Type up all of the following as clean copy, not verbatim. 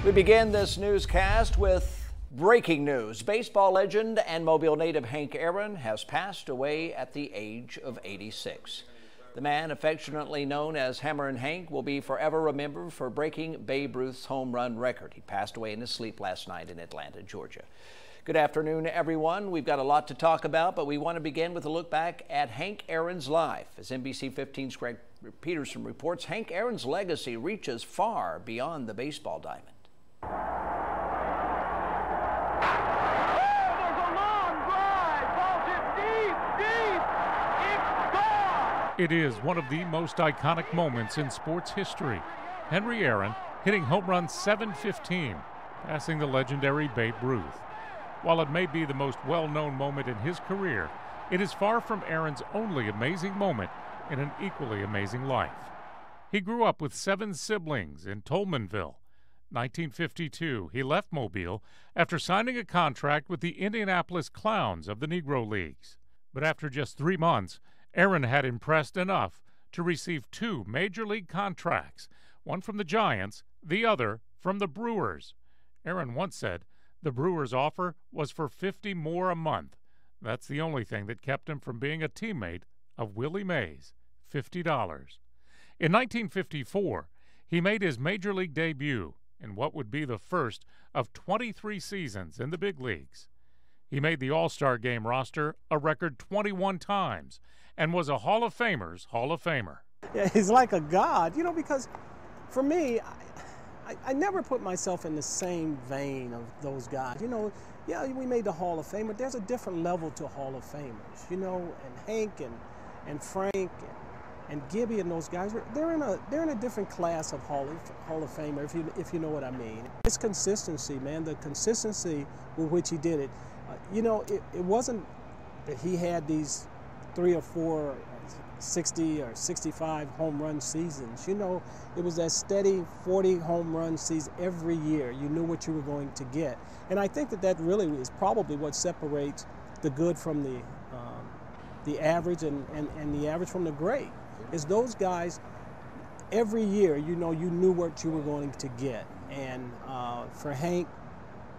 We begin this newscast with breaking news. Baseball legend and Mobile native Hank Aaron has passed away at the age of 86. The man, affectionately known as Hammerin' Hank, will be forever remembered for breaking Babe Ruth's home run record. He passed away in his sleep last night in Atlanta, Georgia. Good afternoon, everyone. We've got a lot to talk about, but we want to begin with a look back at Hank Aaron's life. As NBC 15's Greg Peterson reports, Hank Aaron's legacy reaches far beyond the baseball diamond. It is one of the most iconic moments in sports history. Henry Aaron hitting home run 715, passing the legendary Babe Ruth. While it may be the most well-known moment in his career, it is far from Aaron's only amazing moment in an equally amazing life. He grew up with 7 siblings in Tolmanville. 1952, he left Mobile after signing a contract with the Indianapolis Clowns of the Negro Leagues. But after just 3 months, Aaron had impressed enough to receive 2 major league contracts, one from the Giants, the other from the Brewers. Aaron once said the Brewers' offer was for $50 more a month. That's the only thing that kept him from being a teammate of Willie Mays, $50. In 1954, he made his major league debut in what would be the first of 23 seasons in the big leagues. He made the All-Star Game roster a record 21 times and was a Hall of Famer's Hall of Famer. Yeah, he's like a god, because for me, I never put myself in the same vein of those guys. Yeah, we made the Hall of Fame, but there's a different level to Hall of Famers, and Hank and Frank and Gibby and those guys, they're in a different class of Hall of Famer, if you know what I mean. His consistency, man, the consistency with which he did it. It wasn't that he had these 3 or 4 60 or 65 home run seasons. It was that steady 40 home run season every year. You knew what you were going to get. And I think that really is probably what separates the good from the average and the average from the great. Is those guys, every year, you knew what you were going to get. And for Hank,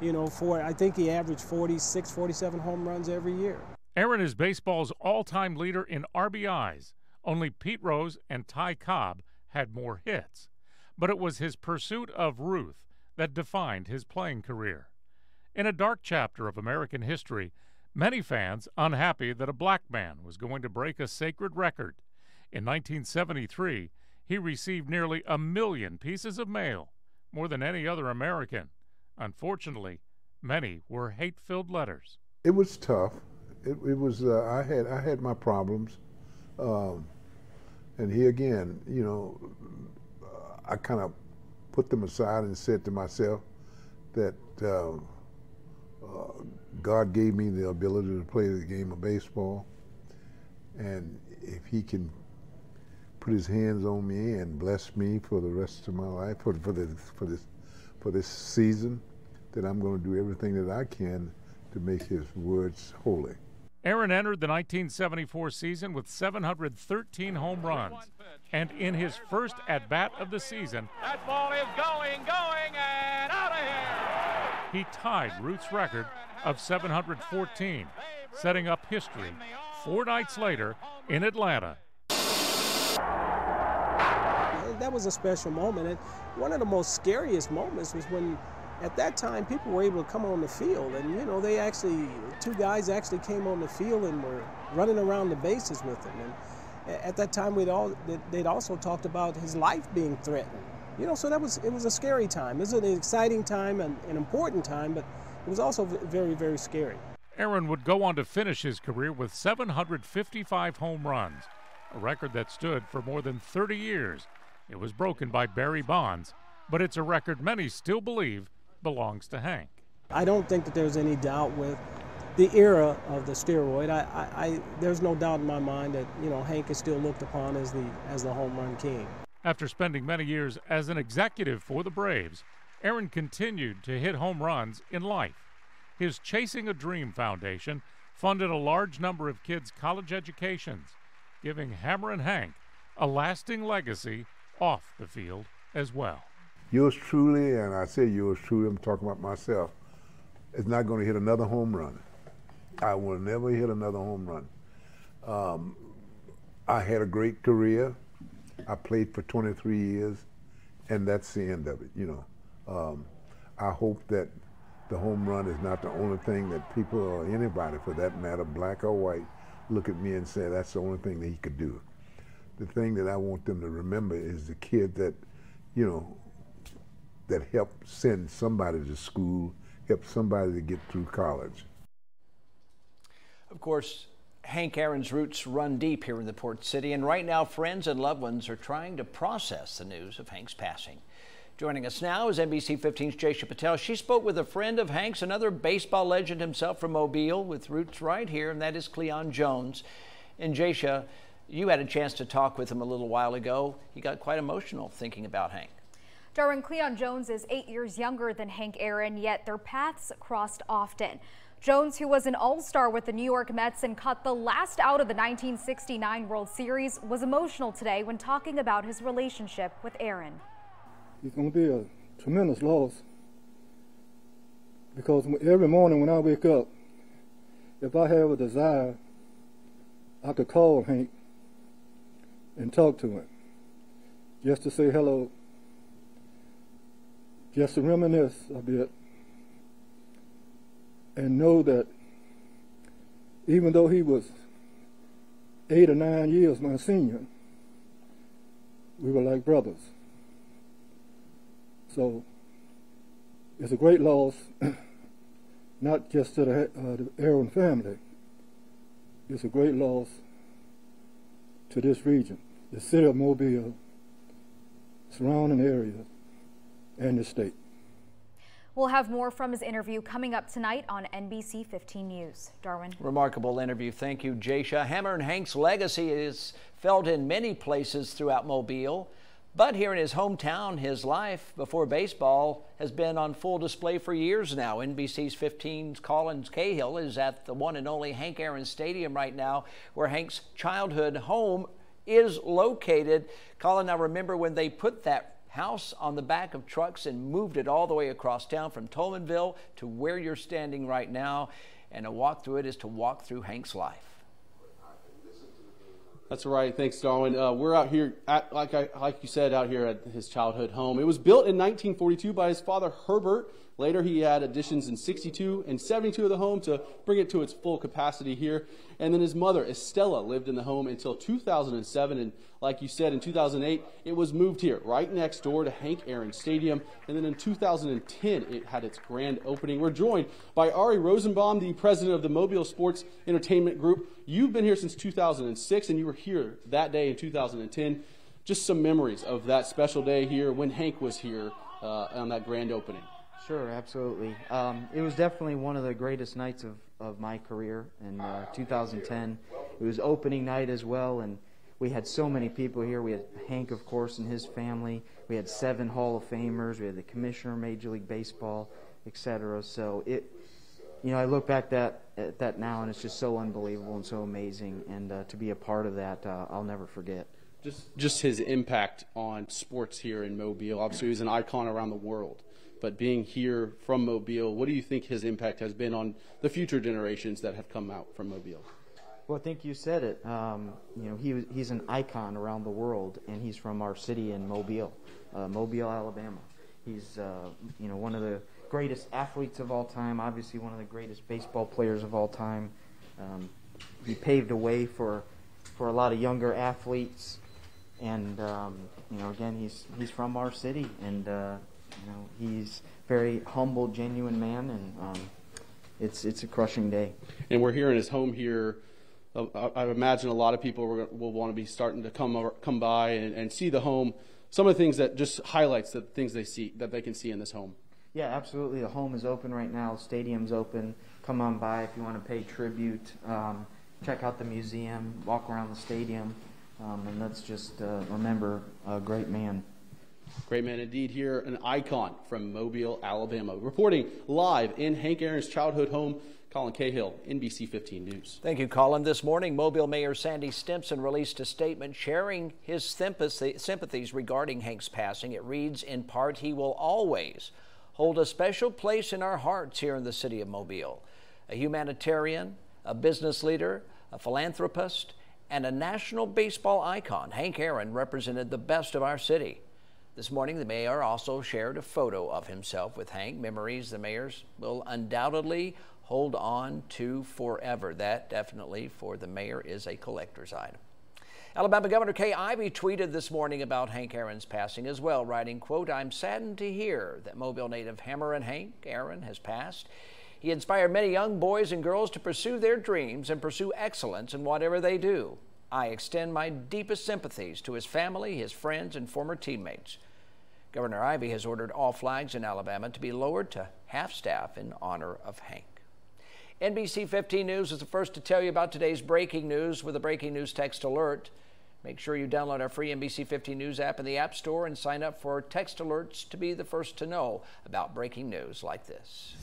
I think he averaged 46, 47 home runs every year. Aaron is baseball's all-time leader in RBIs. Only Pete Rose and Ty Cobb had more hits. But it was his pursuit of Ruth that defined his playing career. In a dark chapter of American history, many fans unhappy that a black man was going to break a sacred record. In 1973, he received nearly 1 million pieces of mail, more than any other American. Unfortunately, many were hate-filled letters. It was tough. It was. I had my problems, and he again, I kind of put them aside and said to myself that God gave me the ability to play the game of baseball, and if He can put His hands on me and bless me for the rest of my life, for this season, that I'm going to do everything that I can to make His words holy. Aaron entered the 1974 season with 713 home runs, and in his first at-bat of the season, that ball is going, and out of here! He tied Ruth's record of 714, setting up history 4 nights later in Atlanta. That was a special moment, and one of the most scariest moments was when, at that time, people were able to come on the field, and 2 guys actually came on the field and were running around the bases with him. And at that time, they'd also talked about his life being threatened. So it was a scary time. It was an exciting time and an important time, but it was also very, very scary. Aaron would go on to finish his career with 755 home runs, a record that stood for more than 30 years. It was broken by Barry Bonds, but it's a record many still believe belongs to Hank. I don't think that there's any doubt with the era of the steroid. There's no doubt in my mind that Hank is still looked upon as the home run king. After spending many years as an executive for the Braves, Aaron continued to hit home runs in life. His Chasing a Dream Foundation funded a large number of kids' college educations, giving Hammerin' Hank a lasting legacy off the field as well. yours truly, and I say yours truly, I'm talking about myself, is not going to hit another home run. I will never hit another home run. I had a great career. I played for 23 years, and that's the end of it, you know. I hope that the home run is not the only thing that people, or anybody for that matter, black or white, look at me and say that's the only thing that he could do. The thing that I want them to remember is the kid that, you know, that helped send somebody to school, helped somebody to get through college. Of course, Hank Aaron's roots run deep here in the Port City, and right now friends and loved ones are trying to process the news of Hank's passing. Joining us now is NBC 15's Jaysha Patel. She spoke with a friend of Hank's, another baseball legend himself from Mobile, with roots right here, and that is Cleon Jones. And Jaysha, you had a chance to talk with him a little while ago. He got quite emotional thinking about Hank. Darwin, Cleon Jones is 8 years younger than Hank Aaron, yet their paths crossed often. Jones, who was an all-star with the New York Mets and caught the last out of the 1969 World Series, was emotional today when talking about his relationship with Aaron. It's going to be a tremendous loss, because every morning when I wake up, if I have a desire, I could call Hank and talk to him, just to say hello, just to reminisce a bit, and know that even though he was 8 or 9 years my senior, we were like brothers. So it's a great loss, not just to the Aaron family. It's a great loss to this region, the city of Mobile, surrounding areas, and the state. We'll have more from his interview coming up tonight on NBC 15 News. Darwin. Remarkable interview. Thank you, Jaysha. Hammer and Hank's legacy is felt in many places throughout Mobile. But here in his hometown, his life before baseball has been on full display for years now. NBC's 15's Collins Cahill is at the one and only Hank Aaron Stadium right now, where Hank's childhood home is located. Colin, now remember when they put that house on the back of trucks and moved it all the way across town from Tolmanville to where you're standing right now, and a walk through it is to walk through Hank's life. That's right. Thanks, Darwin. We're out here, like you said, out here at his childhood home. It was built in 1942 by his father, Herbert. Later, he had additions in 62 and 72 of the home to bring it to its full capacity here. And then his mother, Estella, lived in the home until 2007. And like you said, in 2008, it was moved here, right next door to Hank Aaron Stadium. And then in 2010, it had its grand opening. We're joined by Ari Rosenbaum, the president of the Mobile Sports Entertainment Group. You've been here since 2006, and you were here that day in 2010. Just some memories of that special day here when Hank was here on that grand opening. Sure, absolutely. It was definitely one of the greatest nights of my career in 2010. It was opening night as well, and we had so many people here. We had Hank, of course, and his family. We had 7 Hall of Famers. We had the commissioner of Major League Baseball, etc. So I look back at that now, and it's just so unbelievable and so amazing. And to be a part of that, I'll never forget. Just his impact on sports here in Mobile. Obviously, he was an icon around the world. But being here from Mobile, what do you think his impact has been on the future generations that have come out from Mobile? Well, I think you said it. He's an icon around the world, and he's from our city in Mobile, Alabama. He's one of the greatest athletes of all time. Obviously, one of the greatest baseball players of all time. He paved a way for a lot of younger athletes, and again, he's from our city, and he's very humble, genuine man, and it's a crushing day. And we're here in his home here. I imagine a lot of people will want to be starting to come by and see the home. Some of the things that just highlights the things that they can see in this home. Yeah, absolutely. The home is open right now. The stadium's open. Come on by if you want to pay tribute. Check out the museum. Walk around the stadium, and let's just remember a great man. Great man indeed here, an icon from Mobile, Alabama. Reporting live in Hank Aaron's childhood home, Colin Cahill, NBC 15 News. Thank you, Colin. This morning, Mobile Mayor Sandy Stimpson released a statement sharing his sympathies regarding Hank's passing. It reads, in part, he will always hold a special place in our hearts here in the city of Mobile. A humanitarian, a business leader, a philanthropist, and a national baseball icon, Hank Aaron represented the best of our city. This morning, the mayor also shared a photo of himself with Hank, memories the mayors will undoubtedly hold on to forever. That definitely for the mayor is a collector's item. Alabama Governor Kay Ivey tweeted this morning about Hank Aaron's passing as well, writing, quote, I'm saddened to hear that Mobile native Hammerin' Hank Aaron has passed. He inspired many young boys and girls to pursue their dreams and pursue excellence in whatever they do. I extend my deepest sympathies to his family, his friends, and former teammates. Governor Ivey has ordered all flags in Alabama to be lowered to half-staff in honor of Hank. NBC 15 News is the first to tell you about today's breaking news with a breaking news text alert. Make sure you download our free NBC 15 News app in the App Store and sign up for text alerts to be the first to know about breaking news like this.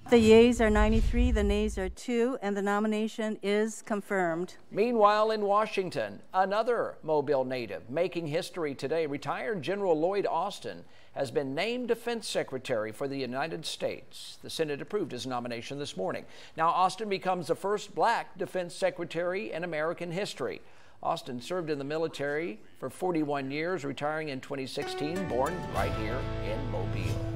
The yeas are 93, the nays are 2, and the nomination is confirmed. Meanwhile, in Washington, another Mobile native making history today, retired General Lloyd Austin, has been named Defense Secretary for the United States. The Senate approved his nomination this morning. Now, Austin becomes the first black Defense Secretary in American history. Austin served in the military for 41 years, retiring in 2016, born right here in Mobile.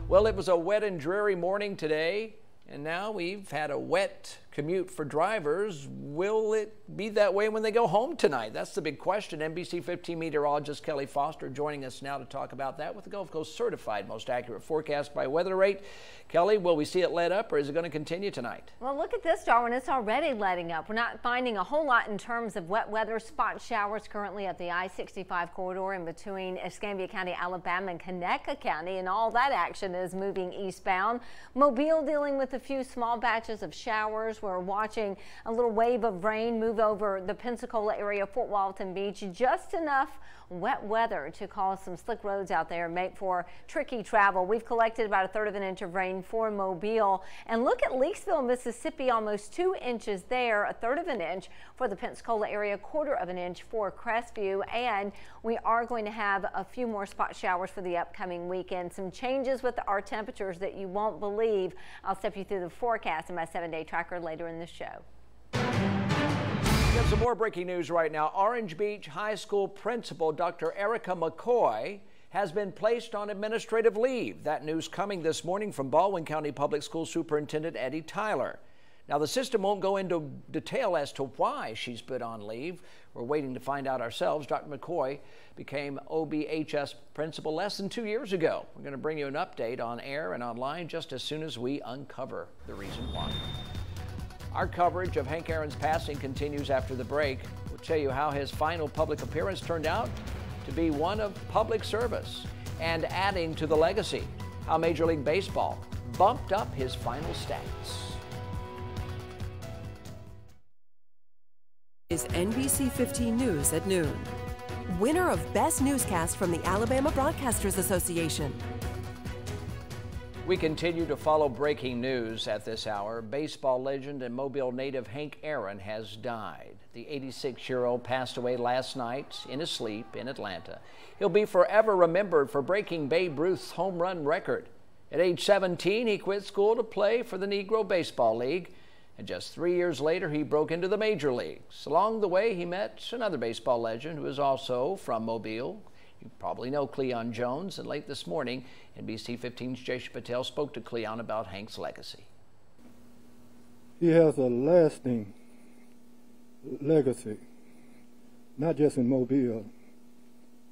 Well, it was a wet and dreary morning today, and now we've had a wet commute for drivers. Will it be that way when they go home tonight? That's the big question. NBC 15 meteorologist Kelly Foster joining us now to talk about that with the Gulf Coast certified most accurate forecast by Weather Rate. Kelly, will we see it let up, or is it going to continue tonight? Well, look at this, Darwin. It's already letting up. We're not finding a whole lot in terms of wet weather. Spot showers currently at the I-65 corridor in between Escambia County, Alabama, and Conecuh County, and all that action is moving eastbound. Mobile dealing with a few small batches of showers. We're watching a little wave of rain move over the Pensacola area, Fort Walton Beach. Just enough wet weather to cause some slick roads out there and make for tricky travel. We've collected about 1/3 of an inch of rain for Mobile. And look at Leesville, Mississippi, almost 2 inches there, 1/3 of an inch for the Pensacola area, 1/4 of an inch for Crestview. And we are going to have a few more spot showers for the upcoming weekend. Some changes with our temperatures that you won't believe. I'll step you through the forecast in my 7-day tracker later in the show. We have some more breaking news right now. Orange Beach High School principal Dr. Erica McCoy has been placed on administrative leave. That news coming this morning from Baldwin County Public School Superintendent Eddie Tyler. Now, the system won't go into detail as to why she's put on leave. We're waiting to find out ourselves. Dr. McCoy became OBHS principal less than 2 years ago. We're going to bring you an update on air and online just as soon as we uncover the reason why. Our coverage of Hank Aaron's passing continues after the break. We'll tell you how his final public appearance turned out to be one of public service and adding to the legacy. How Major League Baseball bumped up his final stats. Is NBC 15 News at noon. Winner of Best Newscast from the Alabama Broadcasters Association. We continue to follow breaking news at this hour. Baseball legend and Mobile native Hank Aaron has died. The 86-year-old passed away last night in his sleep in Atlanta. He'll be forever remembered for breaking Babe Ruth's home run record. At age 17, he quit school to play for the Negro Baseball League. And just 3 years later, he broke into the major leagues. Along the way, he met another baseball legend who is also from Mobile. You probably know Cleon Jones, and late this morning, NBC 15's Jaysha Patel spoke to Cleon about Hank's legacy. He has a lasting legacy, not just in Mobile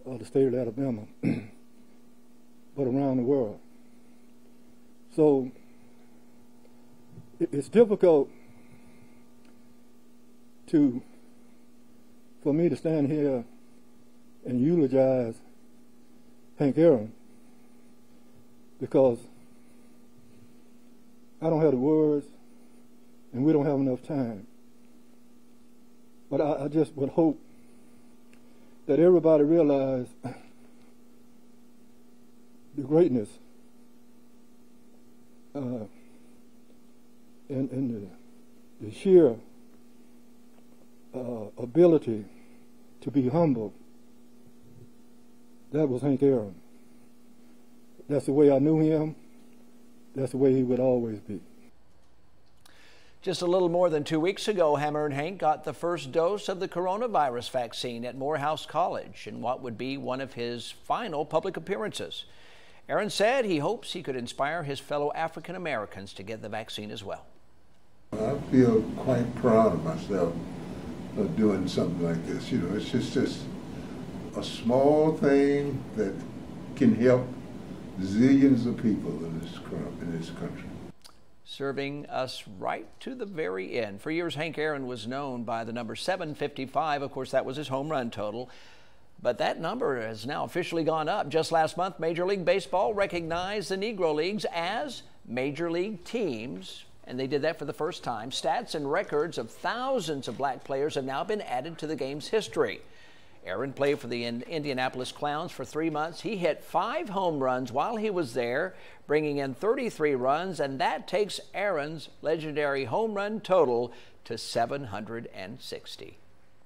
or the state of Alabama, but around the world. So it's difficult for me to stand here and eulogize Hank Aaron because I don't have the words and we don't have enough time. But I just would hope that everybody realize the greatness and the sheer ability to be humble. That was Hank Aaron. That's the way I knew him. That's the way he would always be. Just a little more than 2 weeks ago, Hammer and Hank got the first dose of the coronavirus vaccine at Morehouse College in what would be one of his final public appearances. Aaron said he hopes he could inspire his fellow African Americans to get the vaccine as well. I feel quite proud of myself of doing something like this. You know, it's just a small thing that can help zillions of people in this country. Serving us right to the very end. For years, Hank Aaron was known by the number 755. Of course, that was his home run total. But that number has now officially gone up. Just last month, Major League Baseball recognized the Negro Leagues as major league teams, and they did that for the first time. Stats and records of thousands of black players have now been added to the game's history. Aaron played for the Indianapolis Clowns for 3 months. He hit 5 home runs while he was there, bringing in 33 runs, and that takes Aaron's legendary home run total to 760.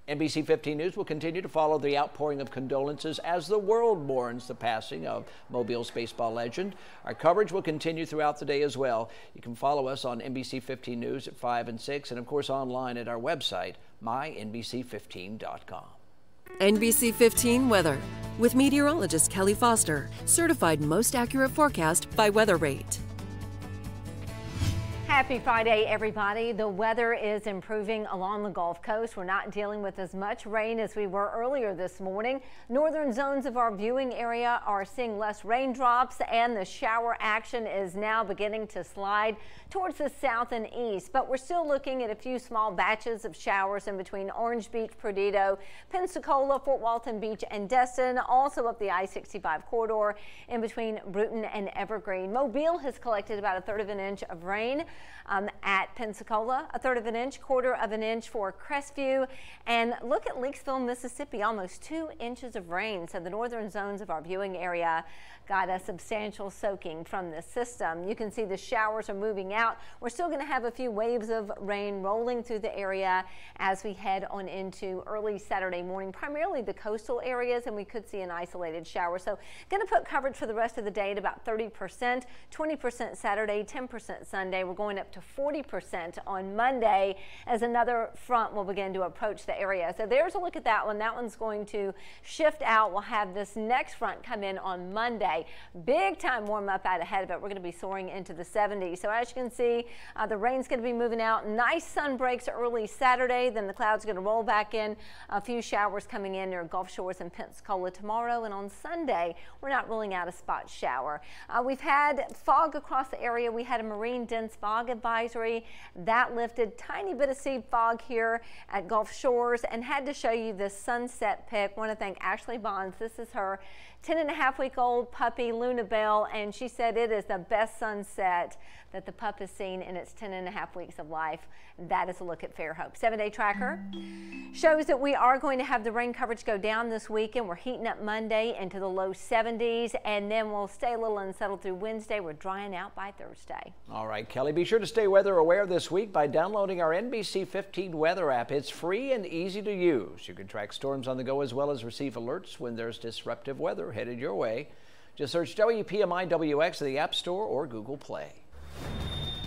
NBC 15 News will continue to follow the outpouring of condolences as the world mourns the passing of Mobile's baseball legend. Our coverage will continue throughout the day as well. You can follow us on NBC 15 News at 5 and 6, and of course online at our website, mynbc15.com. NBC 15 weather with meteorologist Kelly Foster, certified most accurate forecast by Weather Rate. Happy Friday, everybody. The weather is improving along the Gulf Coast. We're not dealing with as much rain as we were earlier this morning. Northern zones of our viewing area are seeing less raindrops, and the shower action is now beginning to slide towards the south and east. But we're still looking at a few small batches of showers in between Orange Beach, Perdido, Pensacola, Fort Walton Beach, and Destin. Also up the I-65 corridor in between Bruton and Evergreen. Mobile has collected about 1/3 of an inch of rain. At Pensacola, 1/3 of an inch, 1/4 of an inch for Crestview, and look at Leakesville, Mississippi, almost 2 inches of rain. So the northern zones of our viewing area got a substantial soaking from this system. You can see the showers are moving out. We're still going to have a few waves of rain rolling through the area as we head on into early Saturday morning, primarily the coastal areas, and we could see an isolated shower. So going to put coverage for the rest of the day at about 30%, 20% Saturday, 10% Sunday. We're going up to 40% on Monday as another front will begin to approach the area. So there's a look at that one. That one's going to shift out. We'll have this next front come in on Monday. Big time warm up out ahead of it. We're going to be soaring into the 70s. So as you can see, the rain's going to be moving out. Nice sun breaks early Saturday. Then the clouds are going to roll back in. A few showers coming in near Gulf Shores and Pensacola tomorrow. And on Sunday, we're not ruling out a spot shower. We've had fog across the area. We had a marine dense fog advisory that lifted. Tiny bit of seed fog here at Gulf Shores, and had to show you this sunset pic. Want to thank Ashley Bonds. This is her 10.5-week-old puppy, Luna Bell, and she said it is the best sunset that the pup has seen in its 10.5 weeks of life. That is a look at Fairhope. 7-day tracker shows that we are going to have the rain coverage go down this weekend. We're heating up Monday into the low 70s, and then we'll stay a little unsettled through Wednesday. We're drying out by Thursday. All right, Kelly, be sure to stay weather aware this week by downloading our NBC 15 weather app. It's free and easy to use. You can track storms on the go as well as receive alerts when there's disruptive weather headed your way. Just search WPMI-WX in the App Store or Google Play.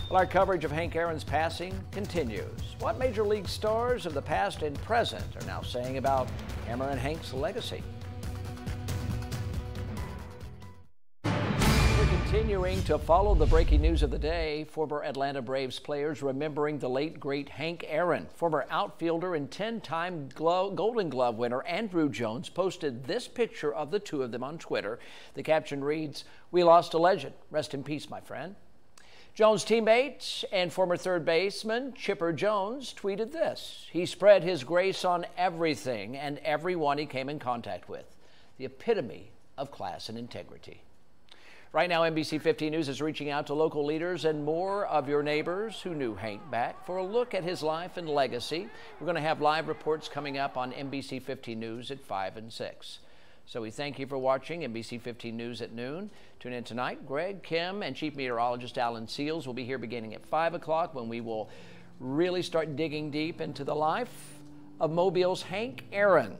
Well, our coverage of Hank Aaron's passing continues. What Major League stars of the past and present are now saying about Hammer and Hank's legacy? Continuing to follow the breaking news of the day, former Atlanta Braves players remembering the late, great Hank Aaron. Former outfielder and 10-time Golden Glove winner Andruw Jones posted this picture of the two of them on Twitter. The caption reads, "We lost a legend. Rest in peace, my friend." Jones' teammate and former third baseman Chipper Jones tweeted this. "He spread his grace on everything and everyone he came in contact with. The epitome of class and integrity." Right now, NBC 15 News is reaching out to local leaders and more of your neighbors who knew Hank back for a look at his life and legacy. We're going to have live reports coming up on NBC 15 News at 5 and 6. So we thank you for watching NBC 15 News at noon. Tune in tonight. Greg, Kim, and Chief Meteorologist Alan Seals will be here beginning at 5 o'clock when we will really start digging deep into the life of Mobile's Hank Aaron.